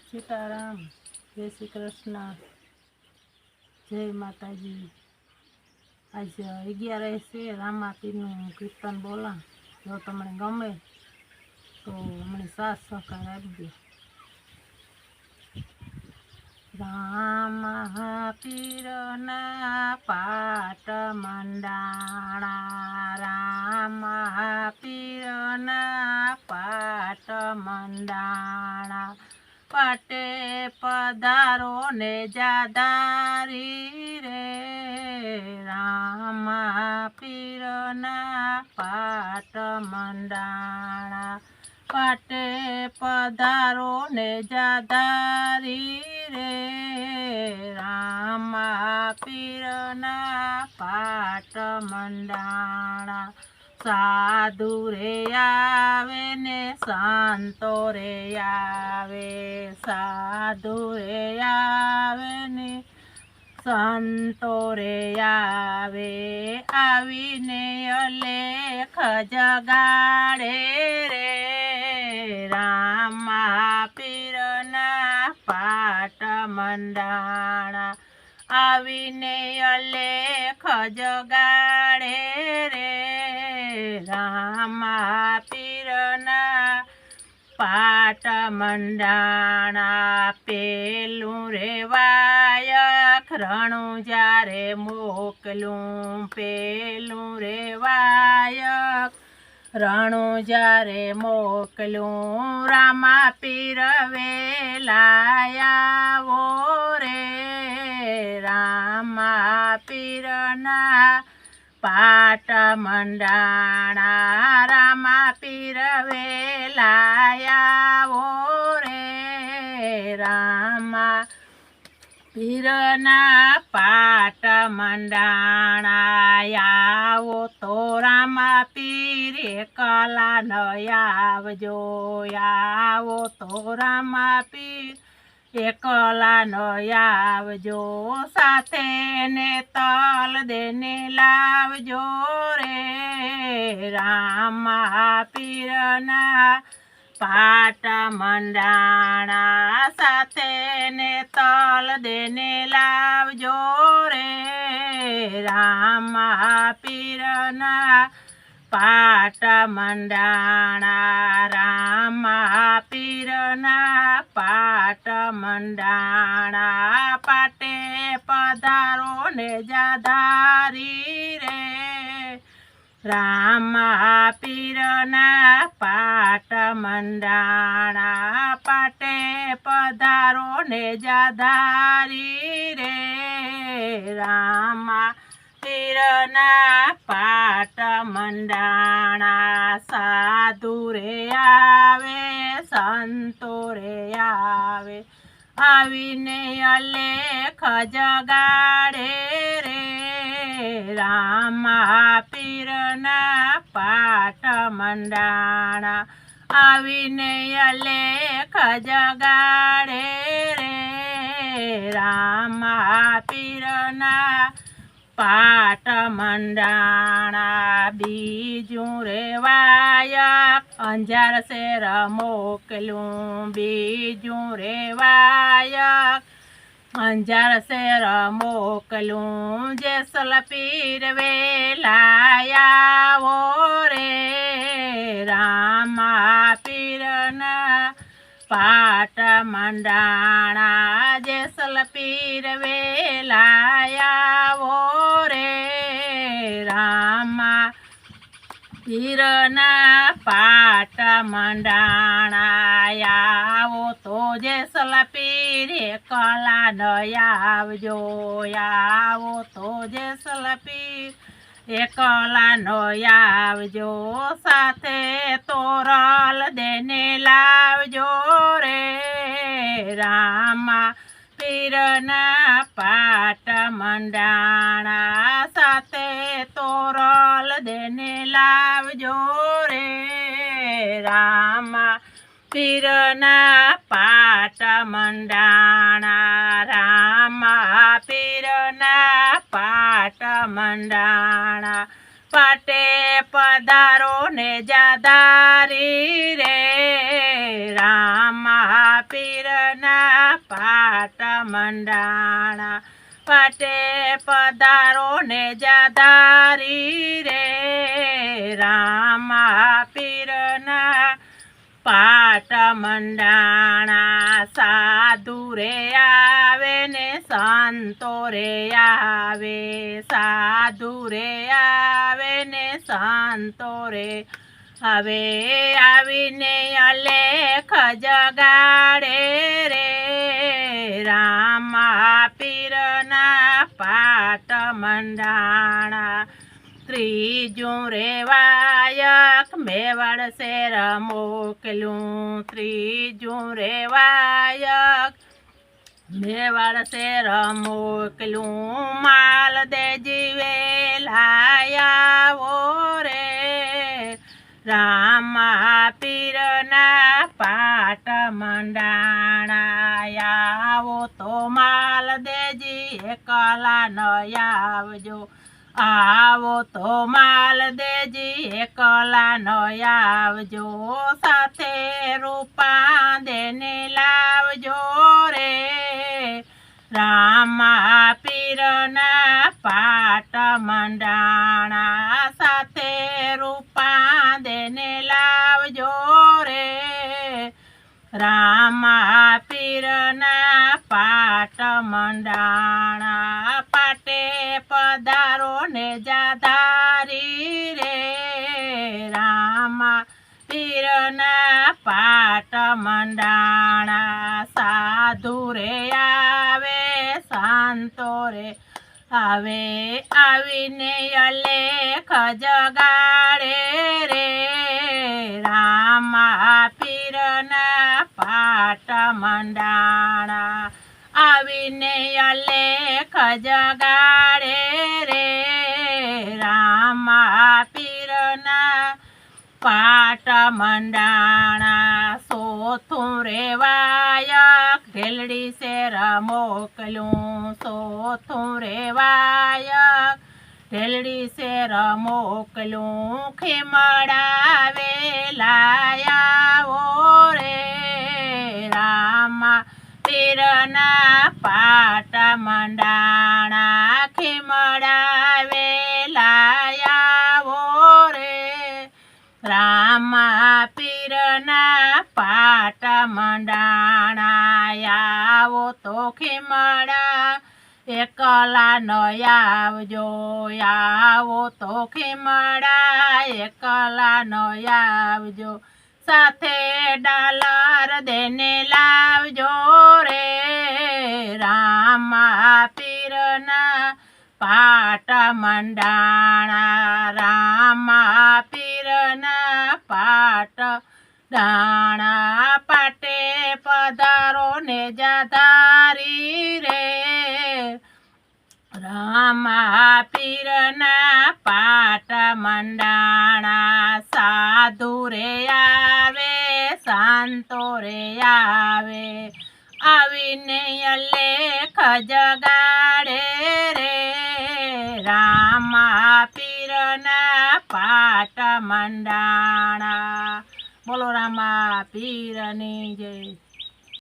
સીતારામ, જય શ્રી કૃષ્ણ, જય માતાજી। આજ 11 છે રામાપીરનું કીર્તન બોલા। જો તમને ગમે તો અમને સાથ સહકાર આપજો। રામાપીરના પાટ મંડાણા, રામાપીરના પાટ મંડાણા। પાટે પધારો ને જાધારી રે, રામાપીરના પાટ મંડાણા। પાટે પધારો ને જાધારી રે, રામાપીરના પાટ મંડાણા। સાધુ રે આવે ને સંતો રે આવે, સાધુ રે આવે ને સંતો રે આવે, આવીને અલેખ જગાડે રે, રામાપીરના પાટ મંડાણા। આવીને અલેખ જગાડે રે, રામાપીરના પાટ મંડાણા। પેલું રે વાયક રણુજા રે મોકલું, પેલું રે વાયક રણુજા રે મોકલું, રામાપીર વેલા આવો રે, રામાપીરના પાટ મંડાણા। રામાપીર વેલા આવો રે, રામાપીરના પાટ મંડાણા। આવો તો રામાપીર એકલા ન આવજો, આવો તો રામાપીર એકલા ન આવજો, સાથે ને તલ દેને લાવજો રે, રામાપીરના પાટ મંડાણા। સાથે ને તલ દેને લાવજો રે, રામાપીરના પાટ મંડાણા। રામાપીરના પાટ મંડાણા। પાટે પધારો ને જાધારી રે, રામાપીરના પાટ મંડાણા। પાટે પધારો ને જાધારી રે, રામાપીરના પાટ મંડાણા। સાધુ રે આવે સંતો રે આવે, આવીને અલેખ જગાડે રે, રામાપીરના પાટ મંડાણા। આવીને અલેખ જગાડે રે, રામાપીરના પાટ મંડાણા। બીજું રે વાયક અંજાર શેર મોકલું, બીજું રે વાયક અંજાર શેર મોકલું, જેસલપીર વેલા આવો રે, રામાપીરના પાટ મંડાણા। જેસલપીર વેલા આવો રે, રામાપીરના પાટ મંડાણા। આવો તો જેસલપીર એકલા ન આવજો, આવો તો જેસલપીર એકલા ન આવજો, સાથે તોરલ દેને લાવજો રે, રામાપીરના પાટ મંડાણા। સાથે તોરલ દેને લાવજો રે, રામાપીરના પાટ મંડાણા। રામાપીરના પાટ મંડાણા। પાટે પધારો ને જાધારી રે, રામા પીરના પાટ મંડાણા પાટે પધારો ને જાધારી રે રામા પીરના પાટ મંડાણા સાધુ રે આવે ને સંતો રે આવે સાધુ રે આવે ને સંતો રે હવે આવીને અલેખ જગાડે રે રામા પીરના પાટ મંડાણા ત્રીજું રેવાયક મેવાડ શેર મોકલ્યું ત્રીજું રેવાયક મેવાડ શેર મોકલ્યું માલ દેજી વેલાયાવો રે રામા પીરના પાટ મંડાણા આવો તો માલ દેજી એકલા ન આવજો આવો તો માલ દેજી એકલા ન આવજો સાથે રૂપા દેને લાવજો રે રામા પીરના પાટ મંડાણા સાથે રૂપા દેને લાવજો રે રામા પીરના પાટ મંડાણા પાટે પધારો ને જાધારી રે રામા પીરના પાટ મંડાણા સાધુ રે આવે સંતો રે આવે આવીને અલેખ જગાડે રે રામા પીરના પાટ મંડાણા આવીને અલેખ જગાડે રે રામા પીરના પાટ મંડાણા સોથું રેવાયક ઢેલડી શેર મોકલ્યું સોથું રેવાયક ઢેલડી શેર મોકલ્યું ખીમડા વેલાયાવો રે રામા પીરના પાટ મંડાણા ખીમડા વેલાયાવો રે રામા પીરના પાટ મંડાણા આવો તો ખીમડા એકલા ન આવજો આવો તો ખીમડા એકલા ન આવજો સાથે ડાલર દેને લાવજો રે રામા પીરના પાટ મંડાણા રામા પીરના પાટ દાણા પાટે પધારો ને જાધારી રે રામા પીરના પાટ મંડાણા સાધુ રે આવે સંતો રે આવે આવીને અલેખ જગાડે રે રામા પીરના પાટ મંડાણા બોલો રામા પીરની જય.